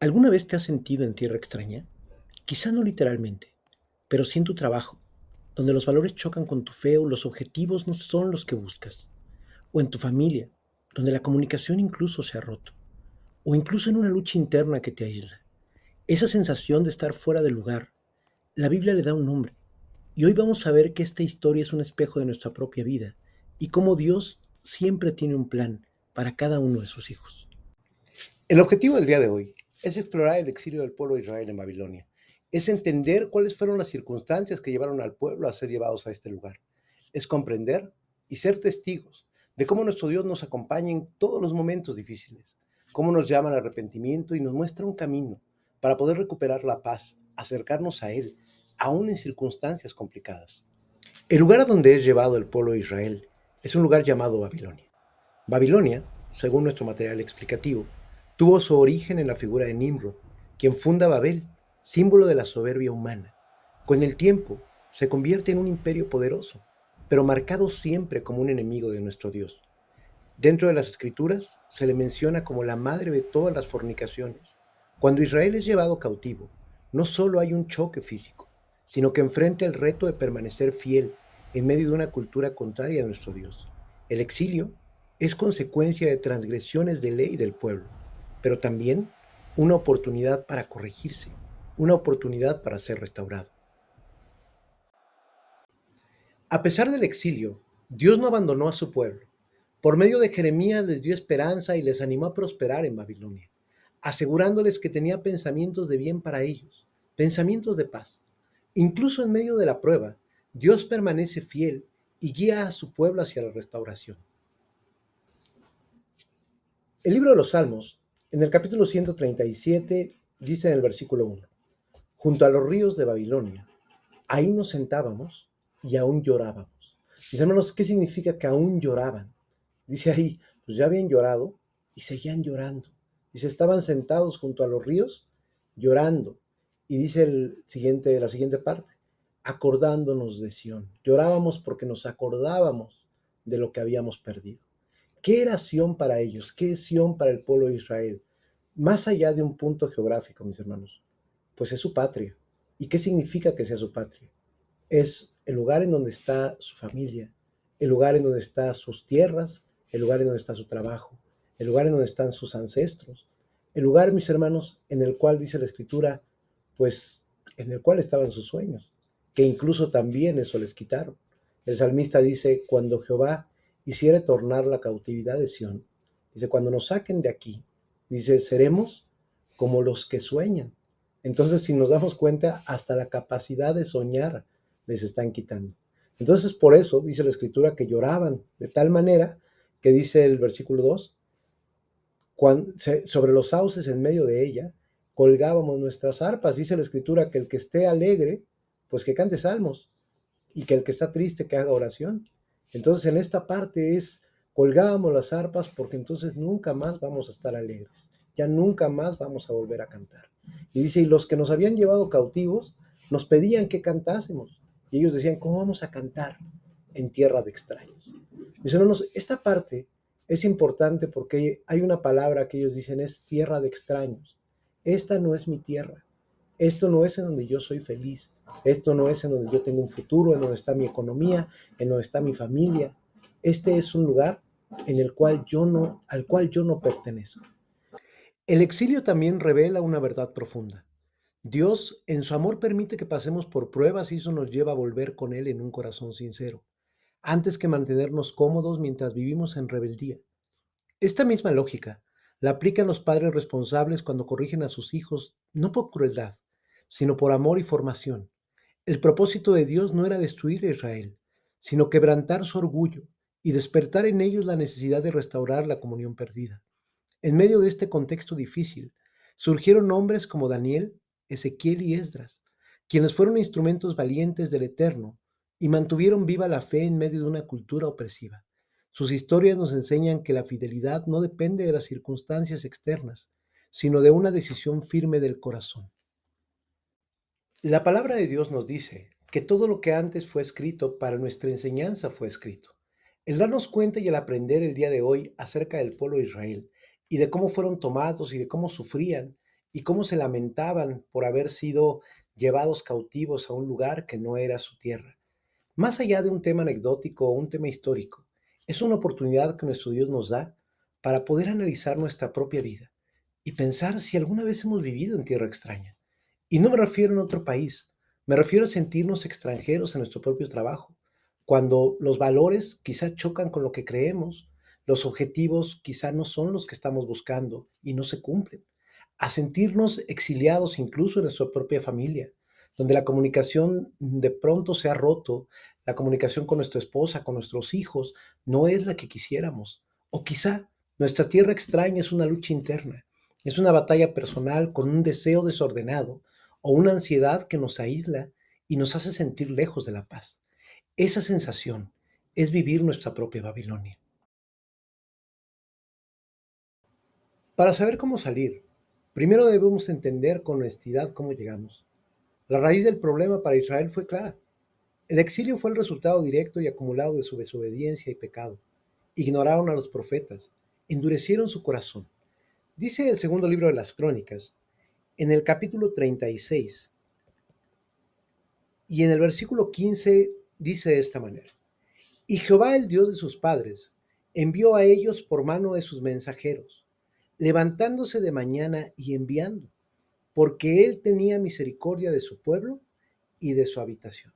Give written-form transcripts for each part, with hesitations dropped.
¿Alguna vez te has sentido en tierra extraña? Quizá no literalmente, pero sí en tu trabajo, donde los valores chocan con tu fe o los objetivos no son los que buscas. O en tu familia, donde la comunicación incluso se ha roto. O incluso en una lucha interna que te aísla. Esa sensación de estar fuera de lugar, la Biblia le da un nombre. Y hoy vamos a ver que esta historia es un espejo de nuestra propia vida y cómo Dios siempre tiene un plan para cada uno de sus hijos. El objetivo del día de hoy es explorar el exilio del pueblo de Israel en Babilonia. Es entender cuáles fueron las circunstancias que llevaron al pueblo a ser llevados a este lugar. Es comprender y ser testigos de cómo nuestro Dios nos acompaña en todos los momentos difíciles, cómo nos llama al arrepentimiento y nos muestra un camino para poder recuperar la paz, acercarnos a Él, aún en circunstancias complicadas. El lugar a donde es llevado el pueblo de Israel es un lugar llamado Babilonia. Babilonia, según nuestro material explicativo, tuvo su origen en la figura de Nimrod, quien funda Babel, símbolo de la soberbia humana. Con el tiempo, se convierte en un imperio poderoso, pero marcado siempre como un enemigo de nuestro Dios. Dentro de las escrituras, se le menciona como la madre de todas las fornicaciones. Cuando Israel es llevado cautivo, no solo hay un choque físico, sino que enfrenta el reto de permanecer fiel en medio de una cultura contraria a nuestro Dios. El exilio es consecuencia de transgresiones de ley del pueblo, pero también una oportunidad para corregirse, una oportunidad para ser restaurado. A pesar del exilio, Dios no abandonó a su pueblo. Por medio de Jeremías les dio esperanza y les animó a prosperar en Babilonia, asegurándoles que tenía pensamientos de bien para ellos, pensamientos de paz. Incluso en medio de la prueba, Dios permanece fiel y guía a su pueblo hacia la restauración. El libro de los Salmos, en el capítulo 137, dice en el versículo 1, junto a los ríos de Babilonia, ahí nos sentábamos y aún llorábamos. Mis hermanos, ¿qué significa que aún lloraban? Dice ahí, pues ya habían llorado y seguían llorando. Dice, estaban sentados junto a los ríos llorando. Y dice la siguiente parte, acordándonos de Sión. Llorábamos porque nos acordábamos de lo que habíamos perdido. ¿Qué era Sión para ellos? ¿Qué es Sión para el pueblo de Israel? Más allá de un punto geográfico, mis hermanos, pues es su patria. ¿Y qué significa que sea su patria? Es el lugar en donde está su familia, el lugar en donde están sus tierras, el lugar en donde está su trabajo, el lugar en donde están sus ancestros, el lugar, mis hermanos, en el cual dice la Escritura, pues en el cual estaban sus sueños, que incluso también eso les quitaron. El salmista dice, cuando Jehová hiciere tornar la cautividad de Sión, dice, cuando nos saquen de aquí, dice, seremos como los que sueñan. Entonces, si nos damos cuenta, hasta la capacidad de soñar les están quitando. Entonces, por eso dice la Escritura que lloraban de tal manera que dice el versículo 2, sobre los sauces en medio de ella, colgábamos nuestras arpas. Dice la Escritura que el que esté alegre, pues que cante salmos, y que el que está triste, que haga oración. Entonces, en esta parte es, colgábamos las arpas porque entonces nunca más vamos a estar alegres, ya nunca más vamos a volver a cantar. Y dice, y los que nos habían llevado cautivos nos pedían que cantásemos. Y ellos decían, ¿cómo vamos a cantar en tierra de extraños? Mis hermanos, esta parte es importante porque hay una palabra que ellos dicen, es tierra de extraños. Esta no es mi tierra. Esto no es en donde yo soy feliz. Esto no es en donde yo tengo un futuro, en donde está mi economía, en donde está mi familia. Este es un lugar en el cual al cual yo no pertenezco. El exilio también revela una verdad profunda. Dios, en su amor, permite que pasemos por pruebas y eso nos lleva a volver con Él en un corazón sincero, antes que mantenernos cómodos mientras vivimos en rebeldía. Esta misma lógica la aplican los padres responsables cuando corrigen a sus hijos, no por crueldad, sino por amor y formación. El propósito de Dios no era destruir a Israel, sino quebrantar su orgullo y despertar en ellos la necesidad de restaurar la comunión perdida. En medio de este contexto difícil, surgieron hombres como Daniel, Ezequiel y Esdras, quienes fueron instrumentos valientes del Eterno y mantuvieron viva la fe en medio de una cultura opresiva. Sus historias nos enseñan que la fidelidad no depende de las circunstancias externas, sino de una decisión firme del corazón. La palabra de Dios nos dice que todo lo que antes fue escrito para nuestra enseñanza fue escrito. El darnos cuenta y el aprender el día de hoy acerca del pueblo de Israel y de cómo fueron tomados y de cómo sufrían y cómo se lamentaban por haber sido llevados cautivos a un lugar que no era su tierra. Más allá de un tema anecdótico o un tema histórico, es una oportunidad que nuestro Dios nos da para poder analizar nuestra propia vida y pensar si alguna vez hemos vivido en tierra extraña. Y no me refiero en otro país, me refiero a sentirnos extranjeros en nuestro propio trabajo, cuando los valores quizá chocan con lo que creemos, los objetivos quizá no son los que estamos buscando y no se cumplen, a sentirnos exiliados incluso en nuestra propia familia, donde la comunicación de pronto se ha roto, la comunicación con nuestra esposa, con nuestros hijos, no es la que quisiéramos. O quizá nuestra tierra extraña es una lucha interna, es una batalla personal con un deseo desordenado o una ansiedad que nos aísla y nos hace sentir lejos de la paz. Esa sensación es vivir nuestra propia Babilonia. Para saber cómo salir, primero debemos entender con honestidad cómo llegamos. La raíz del problema para Israel fue clara. El exilio fue el resultado directo y acumulado de su desobediencia y pecado. Ignoraron a los profetas, endurecieron su corazón. Dice el segundo libro de las Crónicas, en el capítulo 36 y en el versículo 15, dice de esta manera: Y Jehová, el Dios de sus padres, envió a ellos por mano de sus mensajeros, levantándose de mañana y enviando, porque él tenía misericordia de su pueblo y de su habitación.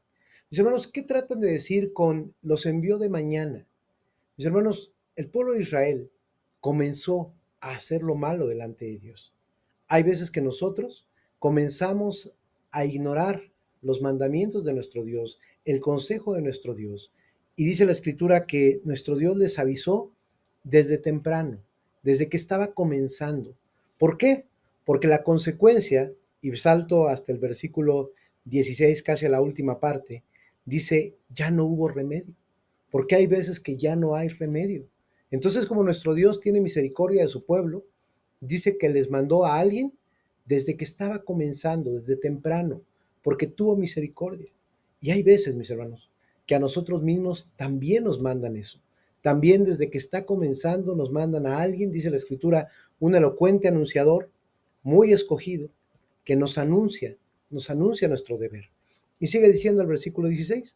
Mis hermanos, ¿qué tratan de decir con los envió de mañana? Mis hermanos, el pueblo de Israel comenzó a hacer lo malo delante de Dios. Hay veces que nosotros comenzamos a ignorar los mandamientos de nuestro Dios, el consejo de nuestro Dios. Y dice la escritura que nuestro Dios les avisó desde temprano, desde que estaba comenzando. ¿Por qué? Porque la consecuencia, y salto hasta el versículo 16, casi a la última parte, dice, ya no hubo remedio, porque hay veces que ya no hay remedio. Entonces, como nuestro Dios tiene misericordia de su pueblo, dice que les mandó a alguien desde que estaba comenzando, desde temprano, porque tuvo misericordia. Y hay veces, mis hermanos, que a nosotros mismos también nos mandan eso. También desde que está comenzando nos mandan a alguien, dice la escritura, un elocuente anunciador, muy escogido, que nos anuncia nuestro deber. Y sigue diciendo el versículo 16,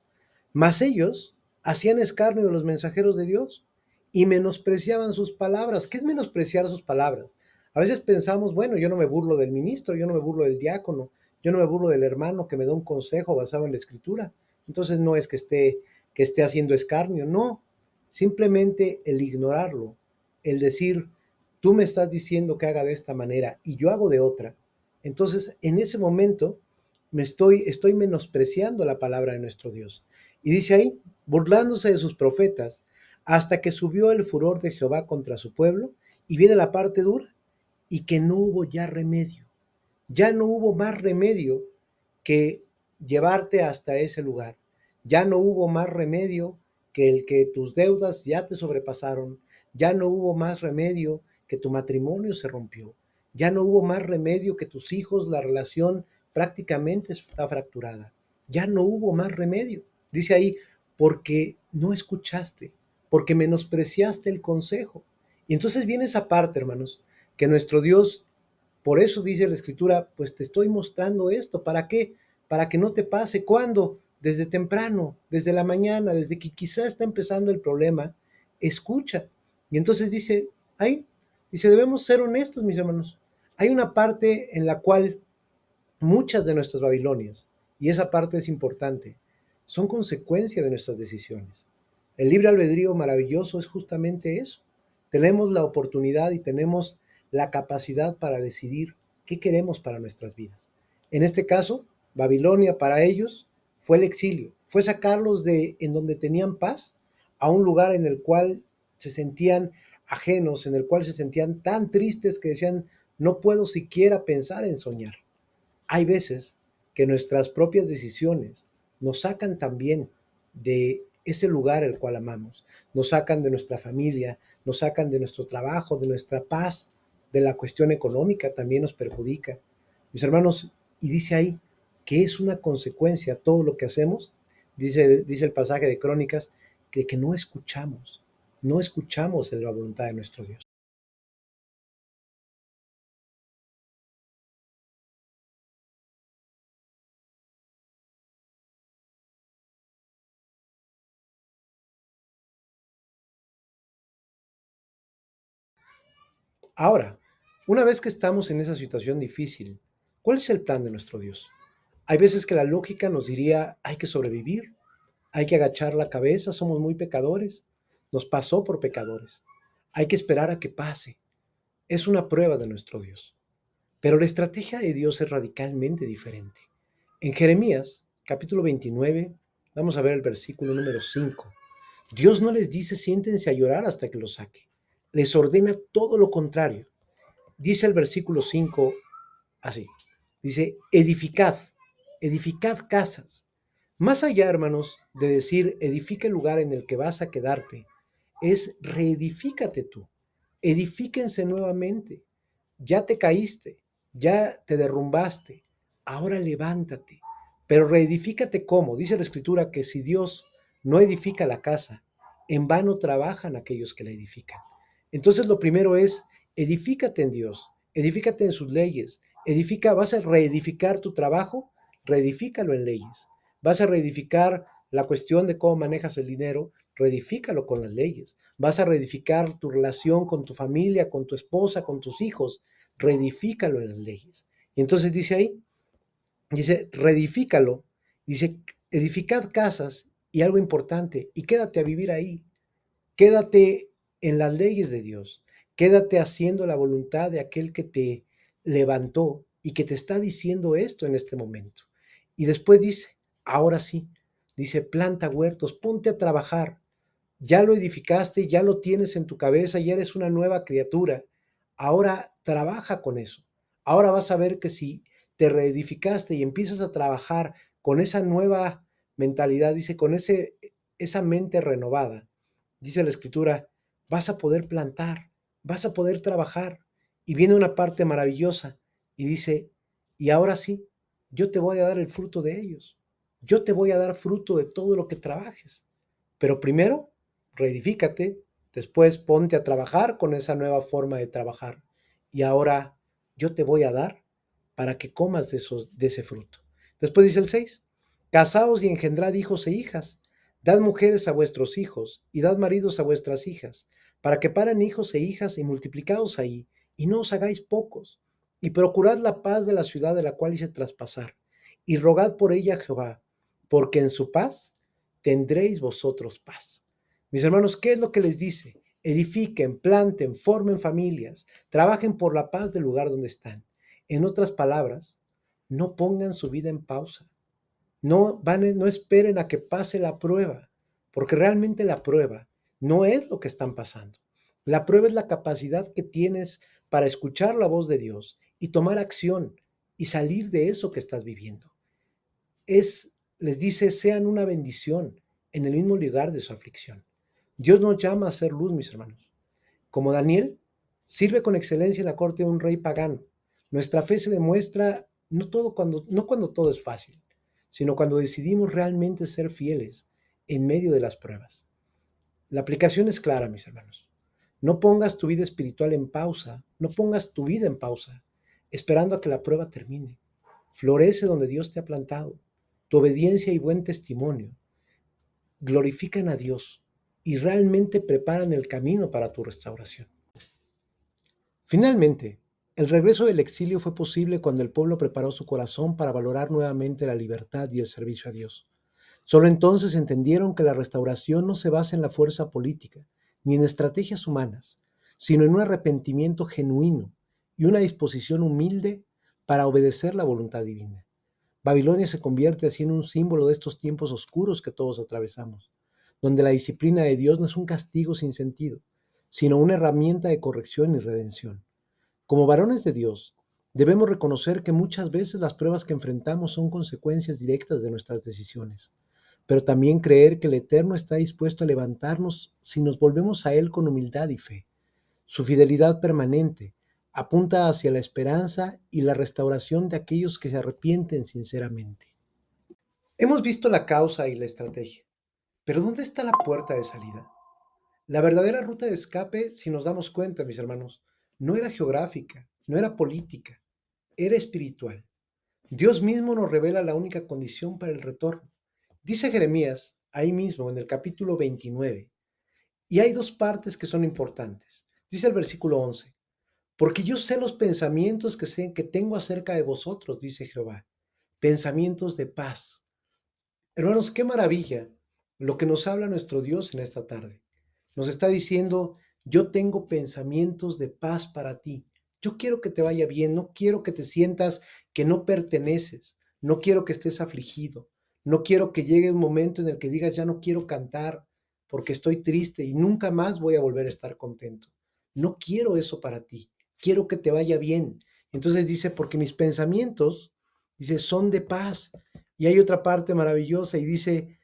mas ellos hacían escarnio de los mensajeros de Dios y menospreciaban sus palabras. ¿Qué es menospreciar sus palabras? A veces pensamos, bueno, yo no me burlo del ministro, yo no me burlo del diácono, yo no me burlo del hermano que me da un consejo basado en la escritura. Entonces no es que esté haciendo escarnio, no. Simplemente el ignorarlo, el decir, tú me estás diciendo que haga de esta manera y yo hago de otra. Entonces, en ese momento estoy menospreciando la palabra de nuestro Dios. Y dice ahí, burlándose de sus profetas, hasta que subió el furor de Jehová contra su pueblo, y viene la parte dura, y que no hubo ya remedio. Ya no hubo más remedio que llevarte hasta ese lugar. Ya no hubo más remedio que el que tus deudas ya te sobrepasaron. Ya no hubo más remedio que tu matrimonio se rompió. Ya no hubo más remedio que tus hijos, la relación prácticamente está fracturada. Ya no hubo más remedio. Dice ahí, porque no escuchaste, porque menospreciaste el consejo. Y entonces viene esa parte, hermanos, que nuestro Dios, por eso dice la escritura, pues te estoy mostrando esto. ¿Para qué? Para que no te pase. ¿Cuándo? Desde temprano, desde la mañana, desde que quizá está empezando el problema, escucha. Y entonces dice, ahí, dice, debemos ser honestos, mis hermanos. Hay una parte en la cual muchas de nuestras Babilonias, y esa parte es importante, son consecuencia de nuestras decisiones. El libre albedrío maravilloso es justamente eso. Tenemos la oportunidad y tenemos la capacidad para decidir qué queremos para nuestras vidas. En este caso, Babilonia para ellos fue el exilio, fue sacarlos de en donde tenían paz a un lugar en el cual se sentían ajenos, en el cual se sentían tan tristes que decían, no puedo siquiera pensar en soñar. Hay veces que nuestras propias decisiones nos sacan también de ese lugar el cual amamos, nos sacan de nuestra familia, nos sacan de nuestro trabajo, de nuestra paz, de la cuestión económica también nos perjudica. Mis hermanos, y dice ahí que es una consecuencia todo lo que hacemos, dice el pasaje de Crónicas, que no escuchamos la voluntad de nuestro Dios. Ahora, una vez que estamos en esa situación difícil, ¿cuál es el plan de nuestro Dios? Hay veces que la lógica nos diría, hay que sobrevivir, hay que agachar la cabeza, somos muy pecadores, nos pasó por pecadores, hay que esperar a que pase. Es una prueba de nuestro Dios. Pero la estrategia de Dios es radicalmente diferente. En Jeremías, capítulo 29, vamos a ver el versículo número 5. Dios no les dice siéntense a llorar hasta que lo saque. Les ordena todo lo contrario. Dice el versículo 5 así. Dice, edificad casas. Más allá, hermanos, de decir edifica el lugar en el que vas a quedarte, es reedifícate tú. Edifíquense nuevamente. Ya te caíste, ya te derrumbaste, ahora levántate. Pero reedifícate cómo. Dice la Escritura que si Dios no edifica la casa, en vano trabajan aquellos que la edifican. Entonces lo primero es, edifícate en Dios, edifícate en sus leyes, vas a reedificar tu trabajo, reedifícalo en leyes. Vas a reedificar la cuestión de cómo manejas el dinero, reedifícalo con las leyes. Vas a reedificar tu relación con tu familia, con tu esposa, con tus hijos, reedifícalo en las leyes. Y entonces dice ahí, dice, reedifícalo, dice, edificad casas y algo importante, y quédate a vivir ahí, quédate en las leyes de Dios, quédate haciendo la voluntad de aquel que te levantó y que te está diciendo esto en este momento. Y después dice, ahora sí, dice, planta huertos, ponte a trabajar, ya lo edificaste, ya lo tienes en tu cabeza, ya eres una nueva criatura. Ahora trabaja con eso. Ahora vas a ver que si te reedificaste y empiezas a trabajar con esa nueva mentalidad, dice, con esa mente renovada, dice la escritura, vas a poder plantar, vas a poder trabajar. Y viene una parte maravillosa y dice, y ahora sí, yo te voy a dar el fruto de ellos. Yo te voy a dar fruto de todo lo que trabajes. Pero primero, reedifícate, después ponte a trabajar con esa nueva forma de trabajar. Y ahora yo te voy a dar para que comas de ese fruto. Después dice el 6, casaos y engendrad hijos e hijas, dad mujeres a vuestros hijos y dad maridos a vuestras hijas, para que paren hijos e hijas y multiplicaos ahí, y no os hagáis pocos, y procurad la paz de la ciudad de la cual hice traspasar, y rogad por ella a Jehová, porque en su paz tendréis vosotros paz. Mis hermanos, ¿qué es lo que les dice? Edifiquen, planten, formen familias, trabajen por la paz del lugar donde están. En otras palabras, no pongan su vida en pausa. No esperen a que pase la prueba, porque realmente la prueba no es lo que están pasando. La prueba es la capacidad que tienes para escuchar la voz de Dios y tomar acción y salir de eso que estás viviendo. Les dice, sean una bendición en el mismo lugar de su aflicción. Dios nos llama a ser luz, mis hermanos. Como Daniel, sirve con excelencia en la corte de un rey pagano. Nuestra fe se demuestra no cuando todo es fácil, sino cuando decidimos realmente ser fieles en medio de las pruebas. La aplicación es clara, mis hermanos. No pongas tu vida espiritual en pausa, no pongas tu vida en pausa, esperando a que la prueba termine. Florece donde Dios te ha plantado. Tu obediencia y buen testimonio glorifican a Dios y realmente preparan el camino para tu restauración. Finalmente, el regreso del exilio fue posible cuando el pueblo preparó su corazón para valorar nuevamente la libertad y el servicio a Dios. Solo entonces entendieron que la restauración no se basa en la fuerza política, ni en estrategias humanas, sino en un arrepentimiento genuino y una disposición humilde para obedecer la voluntad divina. Babilonia se convierte así en un símbolo de estos tiempos oscuros que todos atravesamos, donde la disciplina de Dios no es un castigo sin sentido, sino una herramienta de corrección y redención. Como varones de Dios, debemos reconocer que muchas veces las pruebas que enfrentamos son consecuencias directas de nuestras decisiones, pero también creer que el Eterno está dispuesto a levantarnos si nos volvemos a Él con humildad y fe. Su fidelidad permanente apunta hacia la esperanza y la restauración de aquellos que se arrepienten sinceramente. Hemos visto la causa y la estrategia, pero ¿dónde está la puerta de salida? La verdadera ruta de escape, si nos damos cuenta, mis hermanos, no era geográfica, no era política, era espiritual. Dios mismo nos revela la única condición para el retorno. Dice Jeremías, ahí mismo en el capítulo 29, y hay dos partes que son importantes. Dice el versículo 11, Porque yo sé los pensamientos que tengo acerca de vosotros, dice Jehová, pensamientos de paz. Hermanos, qué maravilla lo que nos habla nuestro Dios en esta tarde. Nos está diciendo, yo tengo pensamientos de paz para ti. Yo quiero que te vaya bien, no quiero que te sientas que no perteneces, no quiero que estés afligido, no quiero que llegue un momento en el que digas, ya no quiero cantar porque estoy triste y nunca más voy a volver a estar contento. No quiero eso para ti, quiero que te vaya bien. Entonces dice, porque mis pensamientos, dice, son de paz. Y hay otra parte maravillosa y dice,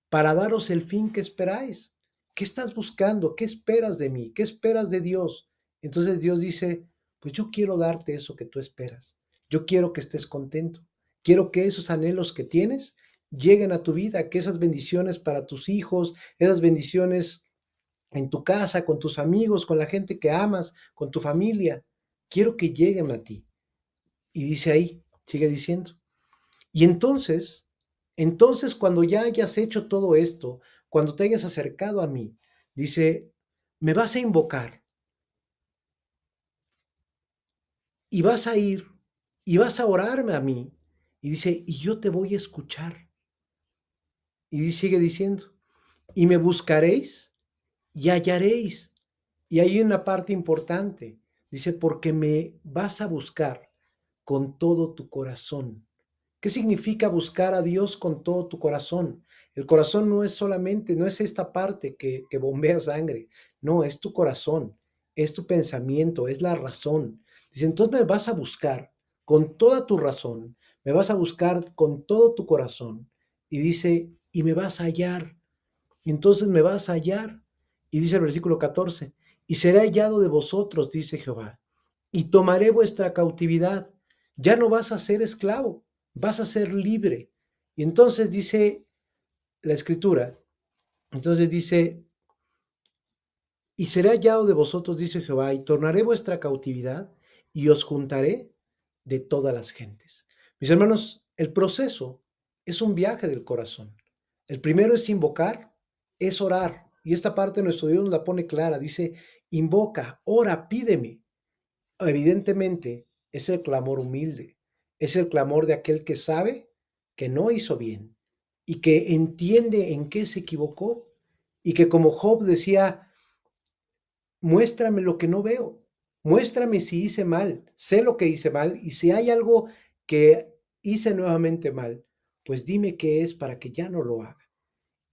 para daros el fin que esperáis. ¿Qué estás buscando? ¿Qué esperas de mí? ¿Qué esperas de Dios? Entonces Dios dice, pues yo quiero darte eso que tú esperas. Yo quiero que estés contento. Quiero que esos anhelos que tienes lleguen a tu vida, que esas bendiciones para tus hijos, esas bendiciones en tu casa, con tus amigos, con la gente que amas, con tu familia, quiero que lleguen a ti. Y dice ahí, sigue diciendo, y entonces cuando ya hayas hecho todo esto, cuando te hayas acercado a mí, dice, me vas a invocar y vas a ir y vas a orarme a mí. Y dice, y yo te voy a escuchar. Y sigue diciendo, y me buscaréis y hallaréis. Y hay una parte importante. Dice, porque me vas a buscar con todo tu corazón. ¿Qué significa buscar a Dios con todo tu corazón? El corazón no es solamente, no es esta parte que bombea sangre, no, es tu corazón, es tu pensamiento, es la razón. Dice, entonces me vas a buscar con toda tu razón, me vas a buscar con todo tu corazón. Y dice, y me vas a hallar, y entonces me vas a hallar. Y dice el versículo 14, y será hallado de vosotros, dice Jehová, y tomaré vuestra cautividad. Ya no vas a ser esclavo, vas a ser libre. Y entonces dice la escritura, entonces dice, y será hallado de vosotros, dice Jehová, y tornaré vuestra cautividad y os juntaré de todas las gentes. Mis hermanos, el proceso es un viaje del corazón. El primero es invocar, es orar. Y esta parte nuestro Dios nos la pone clara. Dice, invoca, ora, pídeme. Evidentemente, es el clamor humilde. Es el clamor de aquel que sabe que no hizo bien y que entiende en qué se equivocó. Y que como Job decía, muéstrame lo que no veo, muéstrame si hice mal, sé lo que hice mal y si hay algo que hice nuevamente mal, pues dime qué es para que ya no lo haga.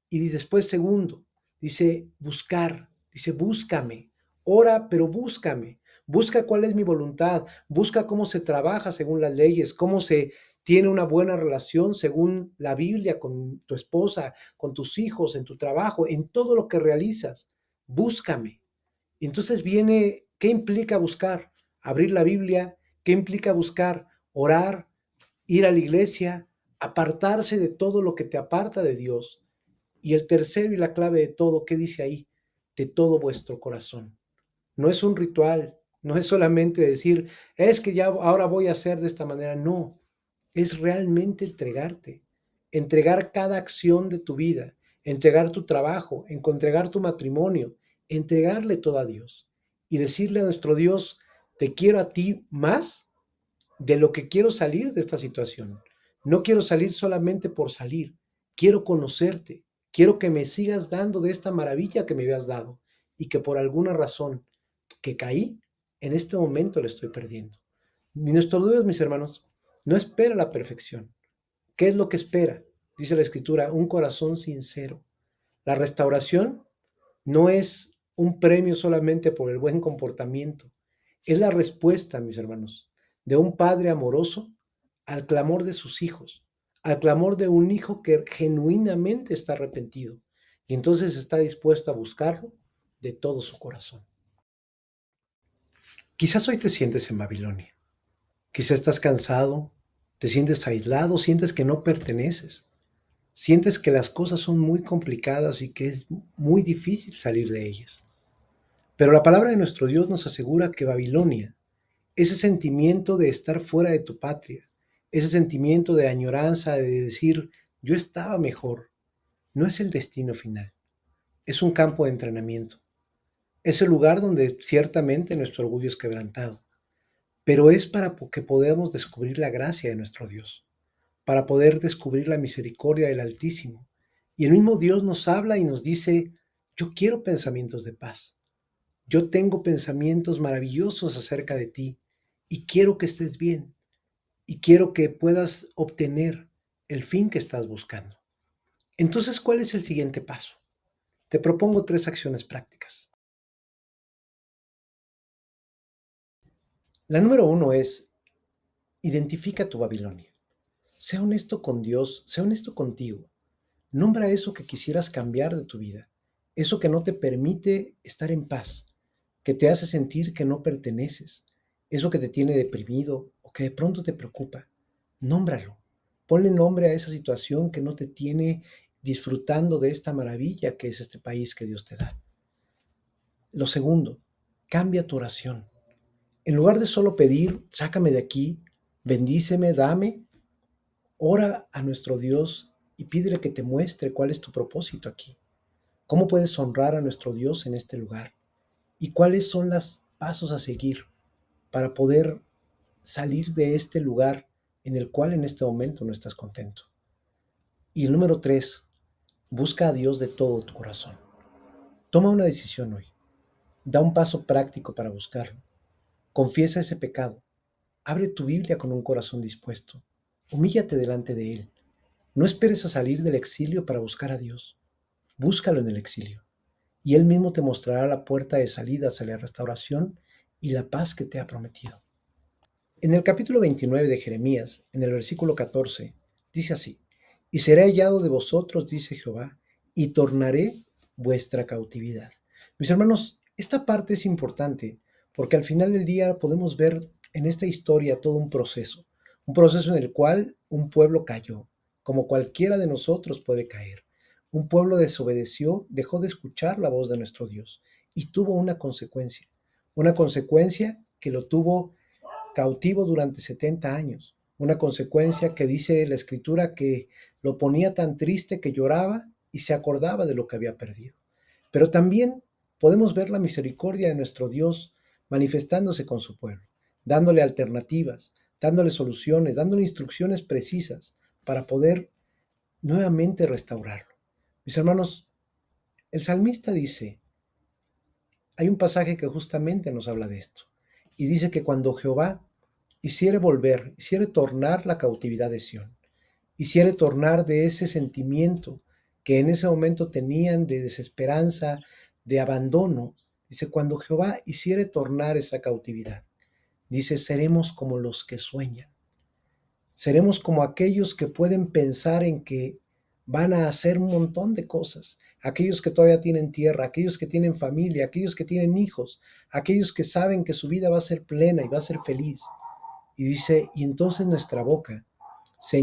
Y después segundo, dice buscar, dice búscame, ora pero búscame, busca cuál es mi voluntad, busca cómo se trabaja según las leyes, cómo se tiene una buena relación según la Biblia con tu esposa, con tus hijos, en tu trabajo, en todo lo que realizas, búscame. Y entonces viene, ¿qué implica buscar? Abrir la Biblia, ¿qué implica buscar? Orar, ir a la iglesia, apartarse de todo lo que te aparta de Dios. Y el tercero y la clave de todo, ¿qué dice ahí? De todo vuestro corazón. No es un ritual, no es solamente decir, es que ya ahora voy a hacer de esta manera. No, es realmente entregarte, entregar cada acción de tu vida, entregar tu trabajo, entregar tu matrimonio, entregarle todo a Dios y decirle a nuestro Dios, te quiero a ti más de lo que quiero salir de esta situación. No quiero salir solamente por salir, quiero conocerte, quiero que me sigas dando de esta maravilla que me habías dado y que por alguna razón que caí, en este momento le estoy perdiendo. Nuestro Dios, mis hermanos, no espera la perfección. ¿Qué es lo que espera? Dice la Escritura, un corazón sincero. La restauración no es un premio solamente por el buen comportamiento, es la respuesta, mis hermanos, de un padre amoroso al clamor de sus hijos, al clamor de un hijo que genuinamente está arrepentido y entonces está dispuesto a buscarlo de todo su corazón. Quizás hoy te sientes en Babilonia, quizás estás cansado, te sientes aislado, sientes que no perteneces, sientes que las cosas son muy complicadas y que es muy difícil salir de ellas. Pero la palabra de nuestro Dios nos asegura que Babilonia, ese sentimiento de estar fuera de tu patria, ese sentimiento de añoranza, de decir, yo estaba mejor, no es el destino final, es un campo de entrenamiento, es el lugar donde ciertamente nuestro orgullo es quebrantado, pero es para que podamos descubrir la gracia de nuestro Dios, para poder descubrir la misericordia del Altísimo. Y el mismo Dios nos habla y nos dice, yo quiero pensamientos de paz, yo tengo pensamientos maravillosos acerca de ti y quiero que estés bien y quiero que puedas obtener el fin que estás buscando. Entonces, ¿cuál es el siguiente paso? Te propongo 3 acciones prácticas. La número 1 es, identifica tu Babilonia. Sea honesto con Dios, sea honesto contigo. Nombra eso que quisieras cambiar de tu vida, eso que no te permite estar en paz, que te hace sentir que no perteneces, eso que te tiene deprimido o que de pronto te preocupa. Nómbralo. Ponle nombre a esa situación que no te tiene disfrutando de esta maravilla que es este país que Dios te da. Lo segundo, cambia tu oración. En lugar de solo pedir, sácame de aquí, bendíceme, dame, ora a nuestro Dios y pídele que te muestre cuál es tu propósito aquí. ¿Cómo puedes honrar a nuestro Dios en este lugar? ¿Y cuáles son los pasos a seguir para poder salir de este lugar en el cual en este momento no estás contento? Y el número 3, busca a Dios de todo tu corazón. Toma una decisión hoy. Da un paso práctico para buscarlo. Confiesa ese pecado. Abre tu Biblia con un corazón dispuesto. Humíllate delante de Él. No esperes a salir del exilio para buscar a Dios. Búscalo en el exilio. Y Él mismo te mostrará la puerta de salida hacia la restauración y la paz que te ha prometido. En el capítulo 29 de Jeremías, en el versículo 14, dice así, y seré hallado de vosotros, dice Jehová, y tornaré vuestra cautividad. Mis hermanos, esta parte es importante porque al final del día podemos ver en esta historia todo un proceso en el cual un pueblo cayó, como cualquiera de nosotros puede caer. Un pueblo desobedeció, dejó de escuchar la voz de nuestro Dios y tuvo una consecuencia que lo tuvo cautivo durante 70 años, una consecuencia que dice la escritura que lo ponía tan triste que lloraba y se acordaba de lo que había perdido. Pero también podemos ver la misericordia de nuestro Dios manifestándose con su pueblo, dándole alternativas, dándole soluciones, dándole instrucciones precisas para poder nuevamente restaurarlo. Mis hermanos, el salmista dice, hay un pasaje que justamente nos habla de esto, y dice que cuando Jehová hiciere volver, hiciere tornar la cautividad de Sión, hiciere tornar de ese sentimiento que en ese momento tenían de desesperanza, de abandono, dice, cuando Jehová hiciere tornar esa cautividad, dice, seremos como los que sueñan, seremos como aquellos que pueden pensar en que van a hacer un montón de cosas, aquellos que todavía tienen tierra, aquellos que tienen familia, aquellos que tienen hijos, aquellos que saben que su vida va a ser plena y va a ser feliz. Y dice, y entonces nuestra boca